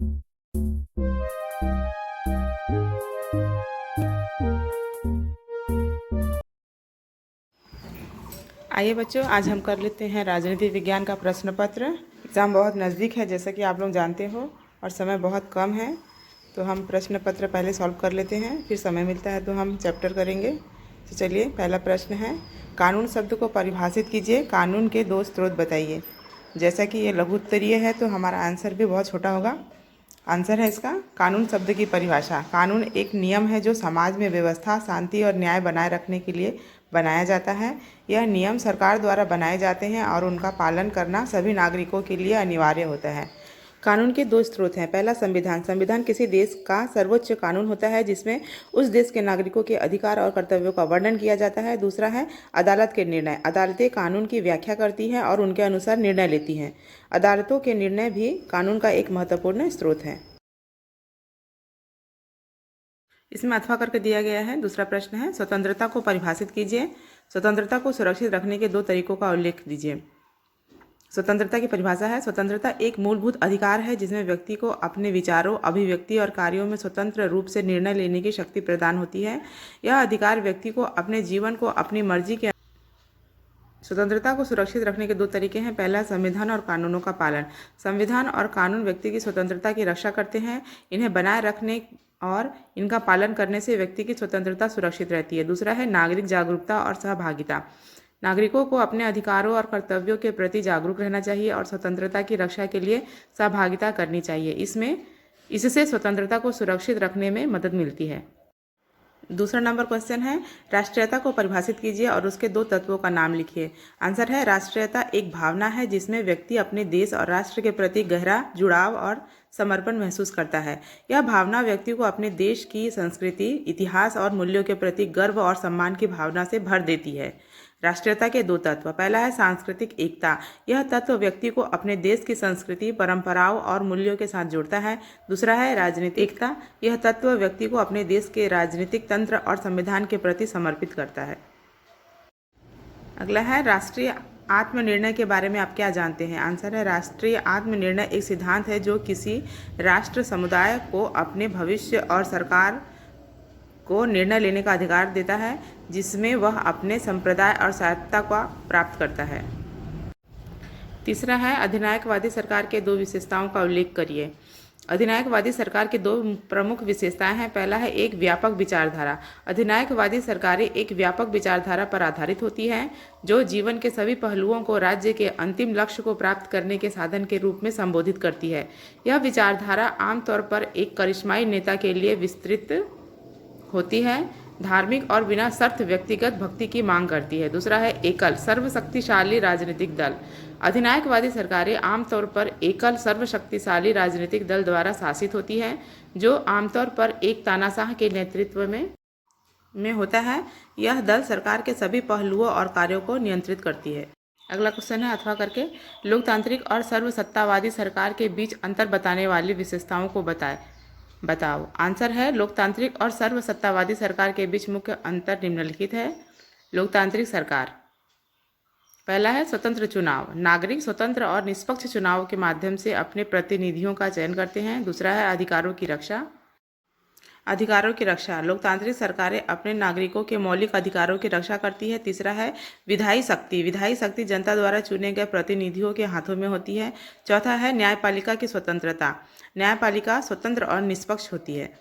आइए बच्चों, आज हम कर लेते हैं राजनीति विज्ञान का प्रश्न पत्र। एग्ज़ाम बहुत नज़दीक है जैसा कि आप लोग जानते हो, और समय बहुत कम है, तो हम प्रश्न पत्र पहले सॉल्व कर लेते हैं, फिर समय मिलता है तो हम चैप्टर करेंगे। तो चलिए, पहला प्रश्न है, कानून शब्द को परिभाषित कीजिए, कानून के दो स्रोत बताइए। जैसा कि ये लघु उत्तरीय है तो हमारा आंसर भी बहुत छोटा होगा। आंसर है इसका, कानून शब्द की परिभाषा। कानून एक नियम है जो समाज में व्यवस्था, शांति और न्याय बनाए रखने के लिए बनाया जाता है। यह नियम सरकार द्वारा बनाए जाते हैं और उनका पालन करना सभी नागरिकों के लिए अनिवार्य होता है। कानून के दो स्रोत हैं। पहला, संविधान। संविधान किसी देश का सर्वोच्च कानून होता है जिसमें उस देश के नागरिकों के अधिकार और कर्तव्यों का वर्णन किया जाता है। दूसरा है अदालत के निर्णय। अदालतें कानून की व्याख्या करती हैं और उनके अनुसार निर्णय लेती हैं। अदालतों के निर्णय भी कानून का एक महत्वपूर्ण स्रोत है। इसमें अथवा करके दिया गया है। दूसरा प्रश्न है, स्वतंत्रता को परिभाषित कीजिए। स्वतंत्रता को सुरक्षित रखने के दो तरीकों का उल्लेख दीजिए। स्वतंत्रता की परिभाषा है, स्वतंत्रता एक मूलभूत अधिकार है जिसमें व्यक्ति को अपने विचारों, अभिव्यक्ति और कार्यों में स्वतंत्र रूप से निर्णय लेने की शक्ति प्रदान होती है। यह अधिकार व्यक्ति को अपने जीवन को अपनी मर्जी के स्वतंत्रता को सुरक्षित रखने के दो तरीके हैं। पहला, संविधान और कानूनों का पालन। संविधान और कानून व्यक्ति की स्वतंत्रता की रक्षा करते हैं। इन्हें बनाए रखने और इनका पालन करने से व्यक्ति की स्वतंत्रता सुरक्षित रहती है। दूसरा है नागरिक जागरूकता और सहभागिता। नागरिकों को अपने अधिकारों और कर्तव्यों के प्रति जागरूक रहना चाहिए और स्वतंत्रता की रक्षा के लिए सहभागिता करनी चाहिए। इससे स्वतंत्रता को सुरक्षित रखने में मदद मिलती है। दूसरा नंबर क्वेश्चन है, राष्ट्रीयता को परिभाषित कीजिए और उसके दो तत्वों का नाम लिखिए। आंसर है, राष्ट्रीयता एक भावना है जिसमें व्यक्ति अपने देश और राष्ट्र के प्रति गहरा जुड़ाव और समर्पण महसूस करता है। यह भावना व्यक्ति को अपने देश की संस्कृति, इतिहास और मूल्यों के प्रति गर्व और सम्मान की भावना से भर देती है। राष्ट्रीयता के दो तत्व। पहला है सांस्कृतिक एकता। यह तत्व व्यक्ति को अपने देश की संस्कृति, परंपराओं और मूल्यों के साथ जोड़ता है। दूसरा है राजनीतिक एकता। यह तत्व व्यक्ति को अपने देश के राजनीतिक तंत्र और संविधान के प्रति समर्पित करता है। अगला है, राष्ट्रीय आत्मनिर्णय के बारे में आप क्या जानते हैं। आंसर है, राष्ट्रीय आत्मनिर्णय एक सिद्धांत है जो किसी राष्ट्र समुदाय को अपने भविष्य और सरकार को निर्णय लेने का अधिकार देता है जिसमें वह अपने संप्रदाय और स्वायत्तता को प्राप्त करता है। तीसरा है, अधिनायकवादी सरकार के दो विशेषताओं का उल्लेख करिए। अधिनायकवादी सरकार के दो प्रमुख विशेषताएं हैं। पहला है एक व्यापक विचारधारा। अधिनायकवादी सरकारें एक व्यापक विचारधारा पर आधारित होती हैं जो जीवन के सभी पहलुओं को राज्य के अंतिम लक्ष्य को प्राप्त करने के साधन के रूप में संबोधित करती है। यह विचारधारा आमतौर पर एक करिश्माई नेता के लिए विस्तृत होती है, धार्मिक और बिना शर्त व्यक्तिगत भक्ति की मांग करती है। दूसरा है एकल सर्वशक्तिशाली राजनीतिक दल। अधिनायकवादी सरकारें आमतौर पर एकल सर्वशक्तिशाली राजनीतिक दल द्वारा शासित होती हैं जो आमतौर पर एक तानाशाह के नेतृत्व में होता है। यह दल सरकार के सभी पहलुओं और कार्यों को नियंत्रित करती है। अगला क्वेश्चन है, अथवा करके लोकतांत्रिक और सर्वसत्तावादी सरकार के बीच अंतर बताने वाली विशेषताओं को बताओ। आंसर है, लोकतांत्रिक और सर्वसत्तावादी सरकार के बीच मुख्य अंतर निम्नलिखित है। लोकतांत्रिक सरकार, पहला है स्वतंत्र चुनाव। नागरिक स्वतंत्र और निष्पक्ष चुनाव के माध्यम से अपने प्रतिनिधियों का चयन करते हैं। दूसरा है अधिकारों की रक्षा। लोकतांत्रिक सरकारें अपने नागरिकों के मौलिक अधिकारों की रक्षा करती है। तीसरा है विधायी शक्ति जनता द्वारा चुने गए प्रतिनिधियों के हाथों में होती है। चौथा है न्यायपालिका की स्वतंत्रता। न्यायपालिका स्वतंत्र और निष्पक्ष होती है।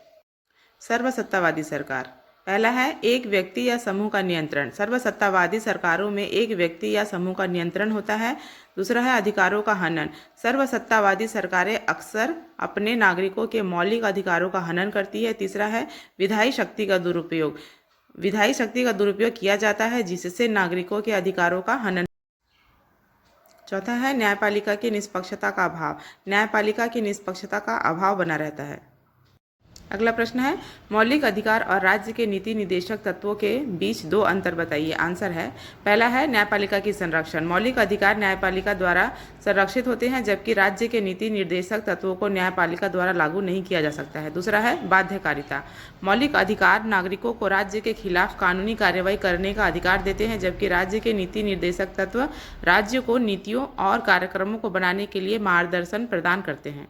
सर्वसत्तावादी सरकार, पहला है एक व्यक्ति या समूह का नियंत्रण। सर्वसत्तावादी सरकारों में एक व्यक्ति या समूह का नियंत्रण होता है। दूसरा है अधिकारों का हनन। सर्वसत्तावादी सरकारें अक्सर अपने नागरिकों के मौलिक अधिकारों का हनन करती है। तीसरा है विधायी शक्ति का दुरुपयोग किया जाता है जिससे नागरिकों के अधिकारों का हनन। चौथा है न्यायपालिका की निष्पक्षता का अभाव बना रहता है। अगला प्रश्न है, मौलिक अधिकार और राज्य के नीति निर्देशक तत्वों के बीच दो अंतर बताइए। आंसर है, पहला है न्यायपालिका की संरक्षण। मौलिक अधिकार न्यायपालिका द्वारा संरक्षित होते हैं जबकि राज्य के नीति निर्देशक तत्वों को न्यायपालिका द्वारा लागू नहीं किया जा सकता है। दूसरा है बाध्यकारिता। मौलिक अधिकार नागरिकों को राज्य के खिलाफ कानूनी कार्रवाई करने का अधिकार देते हैं जबकि राज्य के नीति निर्देशक तत्व राज्य को नीतियों और कार्यक्रमों को बनाने के लिए मार्गदर्शन प्रदान करते हैं।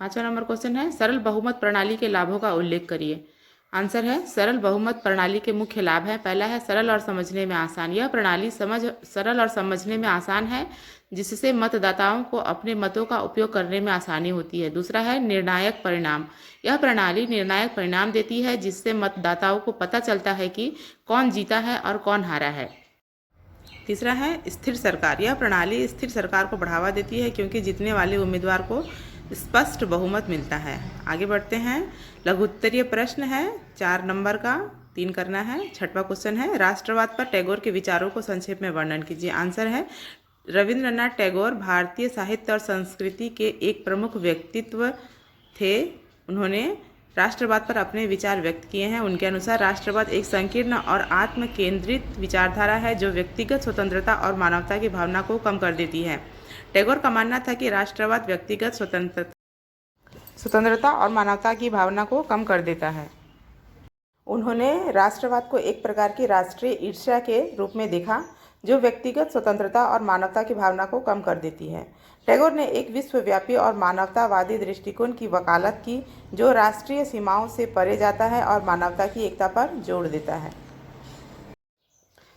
5वां नंबर क्वेश्चन है सरल बहुमत प्रणाली के लाभों का उल्लेख करिए। आंसर है सरल बहुमत प्रणाली के मुख्य लाभ है। पहला है सरल और समझने में आसान। यह प्रणाली सरल और समझने में आसान है, जिससे मतदाताओं को अपने मतों का उपयोग करने में आसानी होती है। दूसरा है निर्णायक परिणाम। यह प्रणाली निर्णायक परिणाम देती है, जिससे मतदाताओं को पता चलता है कि कौन जीता है और कौन हारा है। तीसरा है स्थिर सरकार। यह प्रणाली स्थिर सरकार को बढ़ावा देती है, क्योंकि जीतने वाले उम्मीदवार को स्पष्ट बहुमत मिलता है। आगे बढ़ते हैं। लघु उत्तरीय प्रश्न है 4 नंबर का, 3 करना है। 6वां क्वेश्चन है राष्ट्रवाद पर टैगोर के विचारों को संक्षेप में वर्णन कीजिए। आंसर है रविंद्रनाथ टैगोर भारतीय साहित्य और संस्कृति के एक प्रमुख व्यक्तित्व थे। उन्होंने राष्ट्रवाद पर अपने विचार व्यक्त किए हैं। उनके अनुसार राष्ट्रवाद एक संकीर्ण और आत्म केंद्रित विचारधारा है, जो व्यक्तिगत स्वतंत्रता और मानवता की भावना को कम कर देती है। टैगोर का मानना था कि राष्ट्रवाद व्यक्तिगत स्वतंत्रता और मानवता की भावना को कम कर देता है। उन्होंने राष्ट्रवाद को एक प्रकार की राष्ट्रीय ईर्ष्या के रूप में देखा, जो व्यक्तिगत स्वतंत्रता और मानवता की भावना को कम कर देती है। टैगोर ने एक विश्वव्यापी और मानवतावादी दृष्टिकोण की वकालत की, जो राष्ट्रीय सीमाओं से परे जाता है और मानवता की एकता पर जोर देता है।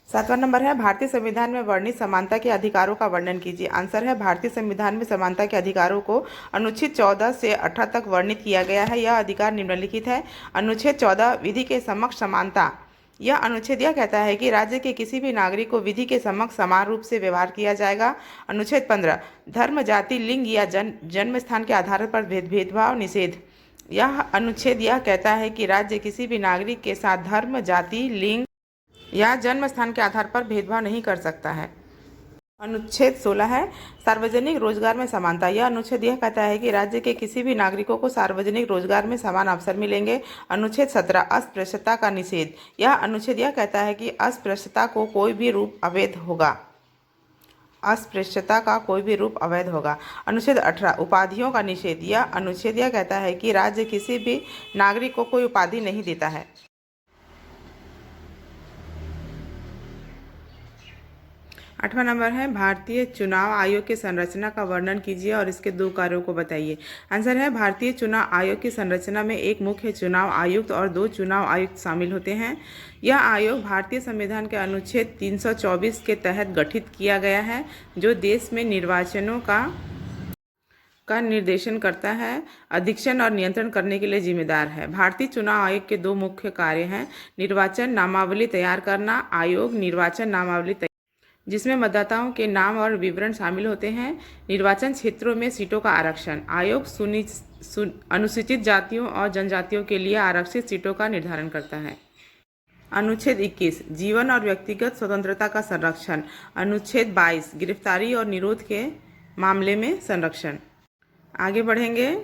7वां नंबर है भारतीय संविधान में वर्णित समानता के अधिकारों का वर्णन कीजिए। आंसर है भारतीय संविधान में समानता के अधिकारों को अनुच्छेद 14 से 18 तक वर्णित किया गया है। यह अधिकार निम्नलिखित है। अनुच्छेद 14 विधि के समक्ष समानता। यह अनुच्छेद यह कहता है कि राज्य के किसी भी नागरिक को विधि के समक्ष समान रूप से व्यवहार किया जाएगा। अनुच्छेद 15 धर्म, जाति, लिंग या जन्म स्थान के आधार पर भेदभाव निषेध। यह अनुच्छेद यह कहता है कि राज्य किसी भी नागरिक के साथ धर्म, जाति, लिंग या जन्म स्थान के आधार पर भेदभाव नहीं कर सकता है। अनुच्छेद 16 है सार्वजनिक रोजगार में समानता। यह अनुच्छेद यह कहता है कि राज्य के किसी भी नागरिकों को सार्वजनिक रोजगार में समान अवसर मिलेंगे। अनुच्छेद 17 अस्पृश्यता का निषेध। यह अनुच्छेद यह कहता है कि अस्पृश्यता को कोई भी रूप अवैध होगा। अस्पृश्यता का कोई भी रूप अवैध होगा। अनुच्छेद 18 उपाधियों का निषेध। यह अनुच्छेद यह कहता है कि राज्य किसी भी नागरिक को कोई उपाधि नहीं देता है। 8वां नंबर है भारतीय चुनाव आयोग की संरचना का वर्णन कीजिए और इसके 2 कार्यों को बताइए। आंसर है भारतीय चुनाव आयोग की संरचना में एक मुख्य चुनाव आयुक्त और 2 चुनाव आयुक्त शामिल होते हैं। यह आयोग भारतीय संविधान के अनुच्छेद 324 के तहत गठित किया गया है, जो देश में निर्वाचनों का निर्देशन करता है, अधीक्षण और नियंत्रण करने के लिए जिम्मेदार है। भारतीय चुनाव आयोग के 2 मुख्य कार्य हैं। निर्वाचन नामावली तैयार करना। आयोग निर्वाचन नामावली जिसमें मतदाताओं के नाम और विवरण शामिल होते हैं। निर्वाचन क्षेत्रों में सीटों का आरक्षण। आयोग अनुसूचित जातियों और जनजातियों के लिए आरक्षित सीटों का निर्धारण करता है। अनुच्छेद 21 जीवन और व्यक्तिगत स्वतंत्रता का संरक्षण। अनुच्छेद 22 गिरफ्तारी और निरोध के मामले में संरक्षण। आगे बढ़ेंगे।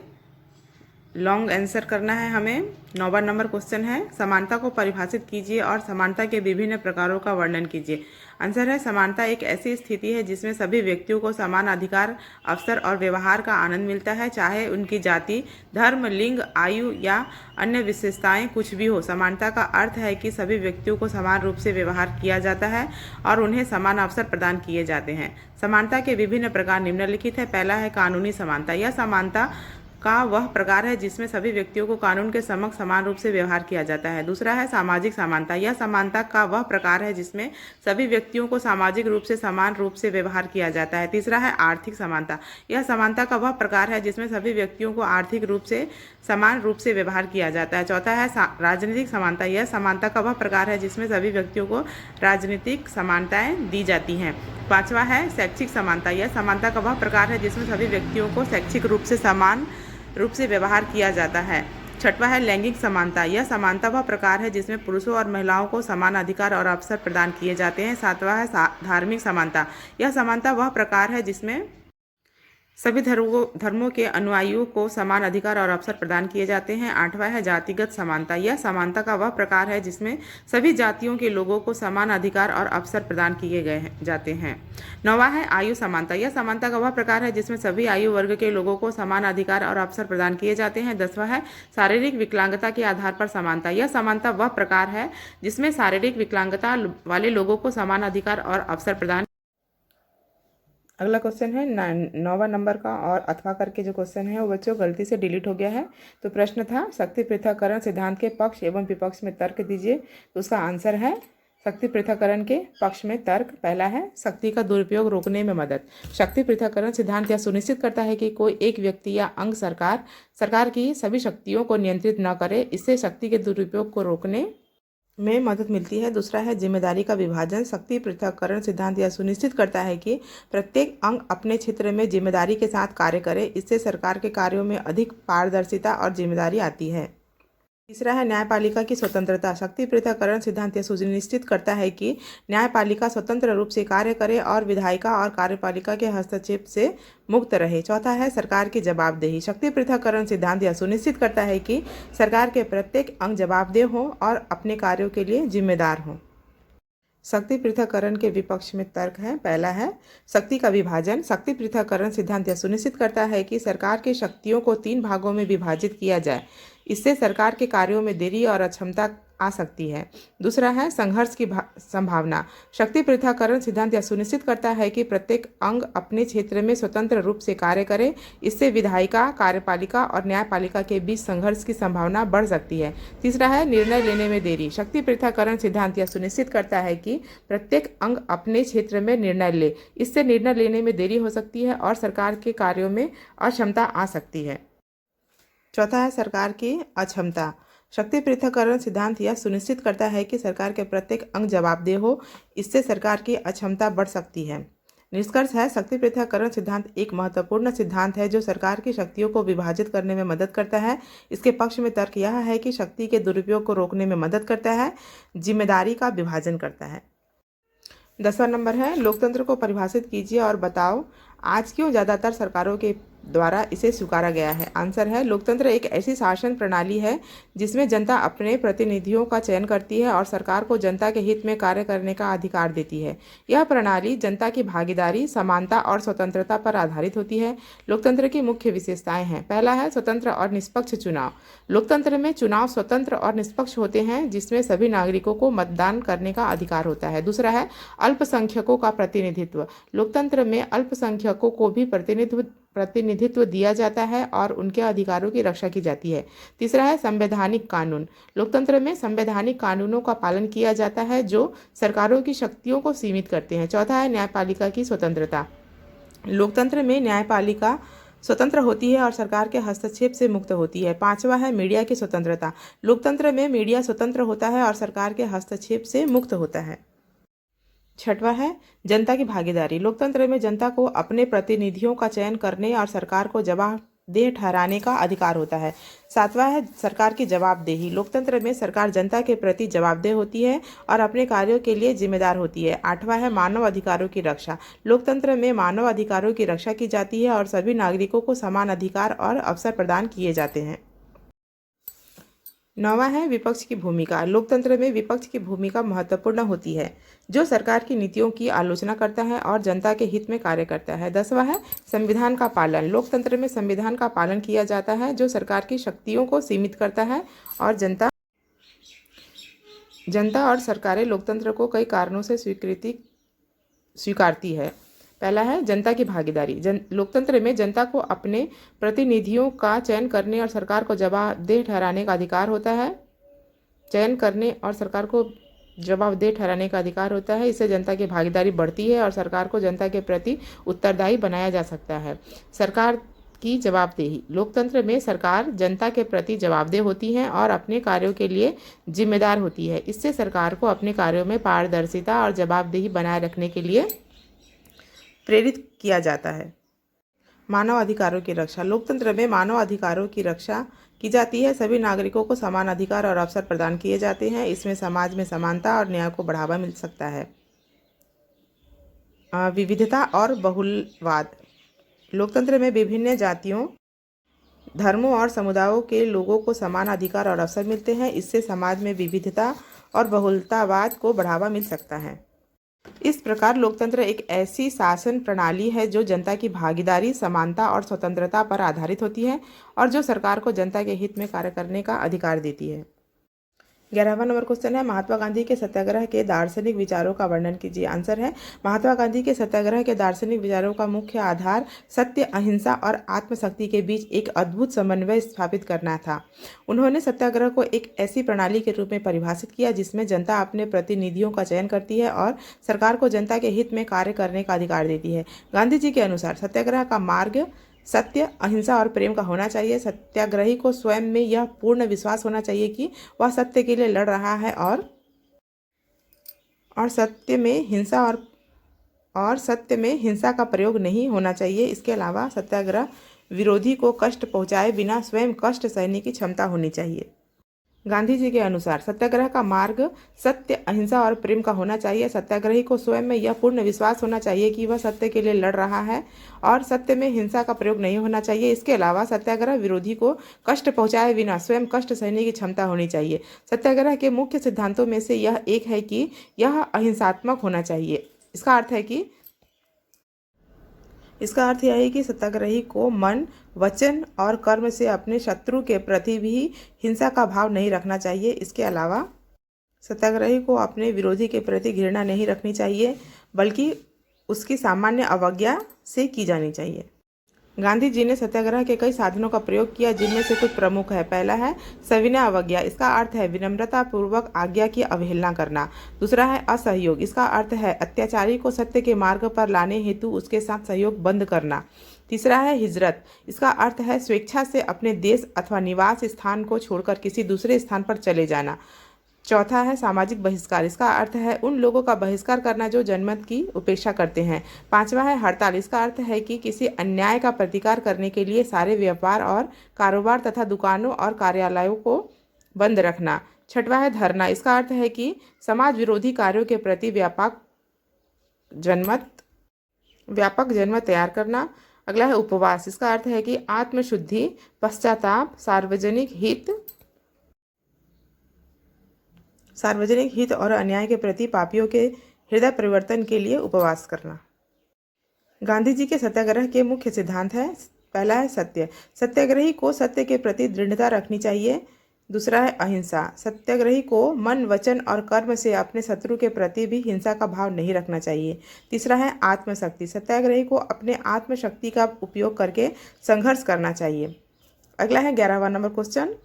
लॉन्ग आंसर करना है हमें। 9वां नंबर क्वेश्चन है समानता को परिभाषित कीजिए और समानता के विभिन्न प्रकारों का वर्णन कीजिए। आंसर है समानता एक ऐसी स्थिति है जिसमें सभी व्यक्तियों को समान अधिकार, अवसर और व्यवहार का आनंद मिलता है, चाहे उनकी जाति, धर्म, लिंग, आयु या अन्य विशेषताएं कुछ भी हो। समानता का अर्थ है कि सभी व्यक्तियों को समान रूप से व्यवहार किया जाता है और उन्हें समान अवसर प्रदान किए जाते हैं। समानता के विभिन्न प्रकार निम्नलिखित है। पहला है कानूनी समानता। यह समानता का वह प्रकार है जिसमें सभी व्यक्तियों को कानून के समक्ष समान रूप से व्यवहार किया जाता है। दूसरा है सामाजिक समानता। यह समानता का वह प्रकार है जिसमें सभी व्यक्तियों को सामाजिक रूप से समान रूप से व्यवहार किया जाता है। तीसरा है आर्थिक समानता। यह समानता का वह प्रकार है जिसमें सभी व्यक्तियों को आर्थिक रूप से समान रूप से व्यवहार किया जाता है। चौथा है राजनीतिक समानता। यह समानता का वह प्रकार है जिसमें सभी व्यक्तियों को राजनीतिक समानताएं दी जाती हैं। 5वां है शैक्षिक समानता। यह समानता का वह प्रकार है जिसमें सभी व्यक्तियों को शैक्षिक रूप से समान रूप से व्यवहार किया जाता है। 6वां है लैंगिक समानता। यह समानता वह प्रकार है जिसमें पुरुषों और महिलाओं को समान अधिकार और अवसर प्रदान किए जाते हैं। 7वां है धार्मिक समानता। यह समानता वह प्रकार है जिसमें सभी धर्मों के अनुयायियों को समान अधिकार और अवसर प्रदान किए जाते हैं। 8वां है जातिगत समानता। यह समानता का वह प्रकार है जिसमें सभी जातियों के लोगों को समान अधिकार और अवसर प्रदान किए जाते हैं। 9वां है आयु समानता। यह समानता का वह प्रकार है जिसमें सभी आयु वर्ग के लोगों को समान अधिकार और अवसर प्रदान किए जाते हैं। 10वां है शारीरिक विकलांगता के आधार पर समानता। यह समानता वह प्रकार है जिसमें शारीरिक विकलांगता वाले लोगों को समान अधिकार और अवसर प्रदान अगला क्वेश्चन है 9वां नंबर का, और अथवा करके जो क्वेश्चन है वो बच्चों गलती से डिलीट हो गया है। तो प्रश्न था शक्ति पृथक्करण सिद्धांत के पक्ष एवं विपक्ष में तर्क दीजिए। तो उसका आंसर है शक्ति पृथक्करण के पक्ष में तर्क। पहला है शक्ति का दुरुपयोग रोकने में मदद। शक्ति पृथक्करण सिद्धांत यह सुनिश्चित करता है कि कोई एक व्यक्ति या अंग सरकार की सभी शक्तियों को नियंत्रित न करे। इससे शक्ति के दुरुपयोग को रोकने में मदद मिलती है। दूसरा है जिम्मेदारी का विभाजन। शक्ति पृथक्करण सिद्धांत यह सुनिश्चित करता है कि प्रत्येक अंग अपने क्षेत्र में जिम्मेदारी के साथ कार्य करे। इससे सरकार के कार्यों में अधिक पारदर्शिता और जिम्मेदारी आती है। तीसरा है न्यायपालिका की स्वतंत्रता। शक्ति पृथक्करण सिद्धांत यह सुनिश्चित करता है कि न्यायपालिका स्वतंत्र रूप से कार्य करे और विधायिका और कार्यपालिका के हस्तक्षेप से मुक्त रहे। चौथा है सरकार की जवाबदेही। शक्ति पृथक्करण सिद्धांत यह सुनिश्चित करता है कि सरकार के प्रत्येक अंग जवाबदेह हों और अपने कार्यों के लिए जिम्मेदार हों। शक्ति पृथक्करण के विपक्ष में तर्क है। पहला है शक्ति का विभाजन। शक्ति पृथक्करण सिद्धांत यह सुनिश्चित करता है कि सरकार की शक्तियों को 3 भागों में विभाजित किया जाए। इससे सरकार के कार्यों में देरी और अक्षमता आ सकती है। दूसरा है संघर्ष की संभावना। शक्ति पृथक्करण सिद्धांत यह सुनिश्चित करता है कि प्रत्येक अंग अपने क्षेत्र में स्वतंत्र रूप से कार्य करे। इससे विधायिका, कार्यपालिका और न्यायपालिका के बीच संघर्ष की संभावना बढ़ सकती है। तीसरा है निर्णय लेने में देरी। शक्ति पृथक्करण सिद्धांत यह सुनिश्चित करता है कि प्रत्येक अंग अपने क्षेत्र में निर्णय ले। इससे निर्णय लेने में देरी हो सकती है और सरकार के कार्यों में अक्षमता आ सकती है। चौथा है सरकार की अक्षमता। शक्ति पृथक्करण सिद्धांत यह सुनिश्चित करता है कि सरकार के प्रत्येक अंग जवाबदेह हो। इससे सरकार की अक्षमता बढ़ सकती है। निष्कर्ष है शक्ति पृथक्करण सिद्धांत एक महत्वपूर्ण सिद्धांत है जो सरकार की शक्तियों को विभाजित करने में मदद करता है। इसके पक्ष में तर्क यह है कि शक्ति के दुरुपयोग को रोकने में मदद करता है, जिम्मेदारी का विभाजन करता है। 10वां नंबर है लोकतंत्र को परिभाषित कीजिए और बताओ आज क्यों ज़्यादातर सरकारों के द्वारा इसे स्वीकारा गया है। आंसर है लोकतंत्र एक ऐसी शासन प्रणाली है जिसमें जनता अपने प्रतिनिधियों का चयन करती है और सरकार को जनता के हित में कार्य करने का अधिकार देती है। यह प्रणाली जनता की भागीदारी, समानता और स्वतंत्रता पर आधारित होती है। लोकतंत्र की मुख्य विशेषताएं हैं। पहला है स्वतंत्र और निष्पक्ष चुनाव। लोकतंत्र में चुनाव स्वतंत्र और निष्पक्ष होते हैं जिसमें सभी नागरिकों को मतदान करने का अधिकार होता है। दूसरा है अल्पसंख्यकों का प्रतिनिधित्व। लोकतंत्र में अल्पसंख्यकों को भी प्रतिनिधित्व दिया जाता है और उनके अधिकारों की रक्षा की जाती है। तीसरा है संवैधानिक कानून। लोकतंत्र में संवैधानिक कानूनों का पालन किया जाता है जो सरकारों की शक्तियों को सीमित करते हैं। चौथा है न्यायपालिका की स्वतंत्रता। लोकतंत्र में न्यायपालिका स्वतंत्र होती है और सरकार के हस्तक्षेप से मुक्त होती है। पांचवा है मीडिया की स्वतंत्रता। लोकतंत्र में मीडिया स्वतंत्र होता है और सरकार के हस्तक्षेप से मुक्त होता है। छठवां है जनता की भागीदारी। लोकतंत्र में जनता को अपने प्रतिनिधियों का चयन करने और सरकार को जवाबदेह ठहराने का अधिकार होता है। सातवां है सरकार की जवाबदेही। लोकतंत्र में सरकार जनता के प्रति जवाबदेह होती है और अपने कार्यों के लिए जिम्मेदार होती है। आठवां है मानव अधिकारों की रक्षा। लोकतंत्र में मानव अधिकारों की रक्षा की जाती है और सभी नागरिकों को समान अधिकार और अवसर प्रदान किए जाते हैं। 9वां है विपक्ष की भूमिका। लोकतंत्र में विपक्ष की भूमिका महत्वपूर्ण होती है जो सरकार की नीतियों की आलोचना करता है और जनता के हित में कार्य करता है। 10वां है संविधान का पालन। लोकतंत्र में संविधान का पालन किया जाता है जो सरकार की शक्तियों को सीमित करता है और जनता और सरकारें लोकतंत्र को कई कारणों से स्वीकारती है। पहला है जनता की भागीदारी। लोकतंत्र में जनता को अपने प्रतिनिधियों का चयन करने और सरकार को जवाबदेह ठहराने का अधिकार होता है। इससे जनता की भागीदारी बढ़ती है और सरकार को जनता के प्रति उत्तरदायी बनाया जा सकता है। सरकार की जवाबदेही। लोकतंत्र में सरकार जनता के प्रति जवाबदेह होती है और अपने कार्यों के लिए जिम्मेदार होती है। इससे सरकार को अपने कार्यों में पारदर्शिता और जवाबदेही बनाए रखने के लिए प्रेरित किया जाता है। मानव अधिकारों की रक्षा। लोकतंत्र में मानव अधिकारों की रक्षा की जाती है। सभी नागरिकों को समान अधिकार और अवसर प्रदान किए जाते हैं। इसमें समाज में समानता और न्याय को बढ़ावा मिल सकता है। विविधता और बहुलवाद। लोकतंत्र में विभिन्न जातियों, धर्मों और समुदायों के लोगों को समान अधिकार और अवसर मिलते हैं। इससे समाज में विविधता और बहुलतावाद को बढ़ावा मिल सकता है। इस प्रकार लोकतंत्र एक ऐसी शासन प्रणाली है जो जनता की भागीदारी, समानता और स्वतंत्रता पर आधारित होती है और जो सरकार को जनता के हित में कार्य करने का अधिकार देती है। 11वां नंबर क्वेश्चन है, महात्मा गांधी के सत्याग्रह के दार्शनिक विचारों का वर्णन कीजिए। आंसर है, महात्मा गांधी के सत्याग्रह के दार्शनिक विचारों का मुख्य आधार सत्य, अहिंसा और आत्मशक्ति के बीच एक अद्भुत समन्वय स्थापित करना था। उन्होंने सत्याग्रह को एक ऐसी प्रणाली के रूप में परिभाषित किया जिसमें जनता अपने प्रतिनिधियों का चयन करती है और सरकार को जनता के हित में कार्य करने का अधिकार देती है। गांधी जी के अनुसार सत्याग्रह का मार्ग सत्य, अहिंसा और प्रेम का होना चाहिए। सत्याग्रही को स्वयं में यह पूर्ण विश्वास होना चाहिए कि वह सत्य के लिए लड़ रहा है और सत्य में हिंसा का प्रयोग नहीं होना चाहिए। इसके अलावा सत्याग्रह विरोधी को कष्ट पहुंचाए बिना स्वयं कष्ट सहने की क्षमता होनी चाहिए। गांधी जी के अनुसार सत्याग्रह का मार्ग सत्य, अहिंसा और प्रेम का होना चाहिए। सत्याग्रही को स्वयं में यह पूर्ण विश्वास होना चाहिए कि वह सत्य के लिए लड़ रहा है और सत्य में हिंसा का प्रयोग नहीं होना चाहिए। इसके अलावा सत्याग्रह विरोधी को कष्ट पहुंचाए बिना स्वयं कष्ट सहने की क्षमता होनी चाहिए। सत्याग्रह के मुख्य सिद्धांतों में से यह एक है कि यह अहिंसात्मक होना चाहिए। इसका अर्थ यह है कि सत्याग्रही को मन, वचन और कर्म से अपने शत्रु के प्रति भी हिंसा का भाव नहीं रखना चाहिए। इसके अलावा सत्याग्रही को अपने विरोधी के प्रति घृणा नहीं रखनी चाहिए, बल्कि उसकी सामान्य अवज्ञा से की जानी चाहिए। गांधी जी ने सत्याग्रह के कई साधनों का प्रयोग किया, जिनमें से कुछ प्रमुख है। पहला है सविनय अवज्ञा। इसका अर्थ है विनम्रता पूर्वक आज्ञा की अवहेलना करना। दूसरा है असहयोग। इसका अर्थ है अत्याचारी को सत्य के मार्ग पर लाने हेतु उसके साथ सहयोग बंद करना। तीसरा है हिजरत। इसका अर्थ है स्वेच्छा से अपने देश अथवा निवास स्थान को छोड़कर किसी दूसरे स्थान पर चले जाना। चौथा है सामाजिक बहिष्कार। इसका अर्थ है उन लोगों का बहिष्कार करना जो जनमत की उपेक्षा करते हैं। पांचवा है हड़ताल। इसका अर्थ है कि किसी अन्याय का प्रतिकार करने के लिए सारे व्यापार और कारोबार तथा दुकानों और कार्यालयों को बंद रखना। छठवा है धरना। इसका अर्थ है कि समाज विरोधी कार्यों के प्रति व्यापक जनमत तैयार करना। अगला है उपवास। इसका अर्थ है कि आत्मशुद्धि, पश्चाताप, सार्वजनिक हित और अन्याय के प्रति पापियों के हृदय परिवर्तन के लिए उपवास करना। गांधी जी के सत्याग्रह के मुख्य सिद्धांत हैं। पहला है सत्य। सत्याग्रही को सत्य के प्रति दृढ़ता रखनी चाहिए। दूसरा है अहिंसा। सत्याग्रही को मन, वचन और कर्म से अपने शत्रु के प्रति भी हिंसा का भाव नहीं रखना चाहिए। तीसरा है आत्मशक्ति। सत्याग्रही को अपने आत्मशक्ति का उपयोग करके संघर्ष करना चाहिए। अगला है 11वां नंबर क्वेश्चन,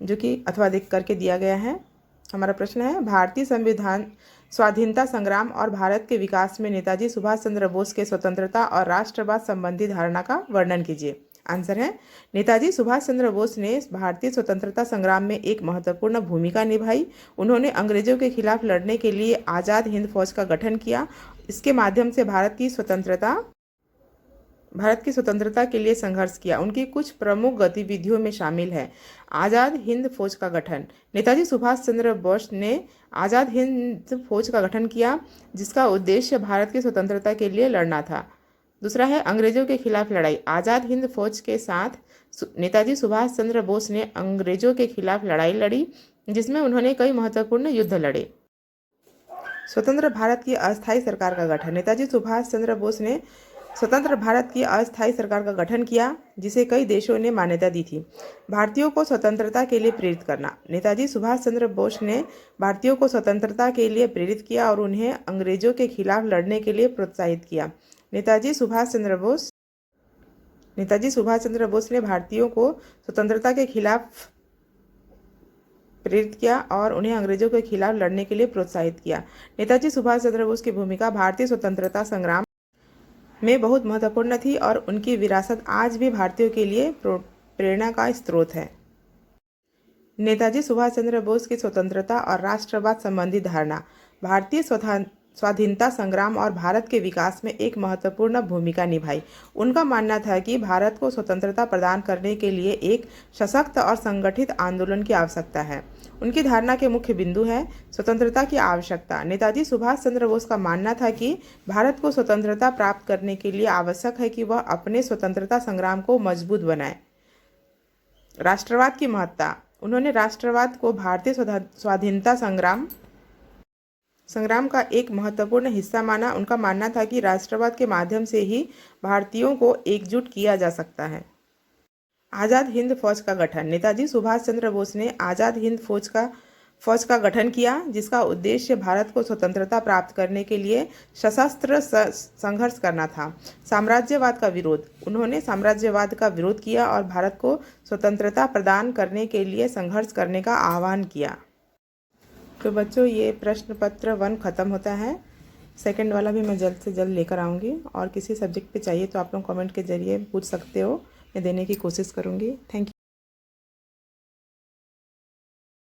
जो कि अथवा देख करके दिया गया है। हमारा प्रश्न है, भारतीय संविधान स्वाधीनता संग्राम और भारत के विकास में नेताजी सुभाष चंद्र बोस के स्वतंत्रता और राष्ट्रवाद संबंधी धारणा का वर्णन कीजिए। आंसर है, नेताजी सुभाष चंद्र बोस ने भारतीय स्वतंत्रता संग्राम में एक महत्वपूर्ण भूमिका निभाई। उन्होंने अंग्रेजों के खिलाफ लड़ने के लिए आज़ाद हिंद फौज का गठन किया। इसके माध्यम से भारत की स्वतंत्रता के लिए संघर्ष किया। उनकी कुछ प्रमुख गतिविधियों में शामिल है आज़ाद हिंद फौज का गठन। नेताजी सुभाष चंद्र बोस ने आज़ाद हिंद फौज का गठन किया, जिसका उद्देश्य भारत की स्वतंत्रता के लिए लड़ना था। दूसरा है अंग्रेजों के खिलाफ लड़ाई। आज़ाद हिंद फौज के साथ नेताजी सुभाष चंद्र बोस ने अंग्रेजों के खिलाफ लड़ाई लड़ी, जिसमें उन्होंने कई महत्वपूर्ण युद्ध लड़े। स्वतंत्र भारत की अस्थायी सरकार का गठन। नेताजी सुभाष चंद्र बोस ने स्वतंत्र भारत की अस्थायी सरकार का गठन किया, जिसे कई देशों ने मान्यता दी थी। भारतीयों को स्वतंत्रता के लिए प्रेरित करना। नेताजी सुभाष चंद्र बोस ने भारतीयों को स्वतंत्रता के लिए प्रेरित किया और उन्हें अंग्रेजों के खिलाफ लड़ने के लिए प्रोत्साहित किया। नेताजी सुभाष चंद्र बोस ने भारतीयों को स्वतंत्रता के खिलाफ प्रेरित किया और उन्हें अंग्रेजों के खिलाफ लड़ने के लिए प्रोत्साहित किया। नेताजी सुभाष चंद्र बोस की भूमिका भारतीय स्वतंत्रता संग्राम में बहुत महत्वपूर्ण थी और उनकी विरासत आज भी भारतीयों के लिए प्रेरणा का स्रोत है। नेताजी सुभाष चंद्र बोस की स्वतंत्रता और राष्ट्रवाद संबंधी धारणा भारतीय स्वाधीनता संग्राम और भारत के विकास में एक महत्वपूर्ण भूमिका निभाई। उनका मानना था कि भारत को स्वतंत्रता प्रदान करने के लिए एक सशक्त और संगठित आंदोलन की आवश्यकता है। उनकी धारणा के मुख्य बिंदु है स्वतंत्रता की आवश्यकता। नेताजी सुभाष चंद्र बोस का मानना था कि भारत को स्वतंत्रता प्राप्त करने के लिए आवश्यक है कि वह अपने स्वतंत्रता संग्राम को मजबूत बनाए। राष्ट्रवाद की महत्ता। उन्होंने राष्ट्रवाद को भारतीय स्वाधीनता संग्राम का एक महत्वपूर्ण हिस्सा माना। उनका मानना था कि राष्ट्रवाद के माध्यम से ही भारतीयों को एकजुट किया जा सकता है। आज़ाद हिंद फौज का गठन। नेताजी सुभाष चंद्र बोस ने आज़ाद हिंद फौज का फौज का गठन किया जिसका उद्देश्य भारत को स्वतंत्रता प्राप्त करने के लिए सशस्त्र संघर्ष करना था। साम्राज्यवाद का विरोध, उन्होंने साम्राज्यवाद का विरोध किया और भारत को स्वतंत्रता प्रदान करने के लिए संघर्ष करने का आह्वान किया। तो बच्चों ये प्रश्न पत्र 1 ख़त्म होता है। सेकंड वाला भी मैं जल्द से जल्द लेकर आऊँगी, और किसी सब्जेक्ट पे चाहिए तो आप लोग कमेंट के ज़रिए पूछ सकते हो, मैं देने की कोशिश करूँगी। Thank you.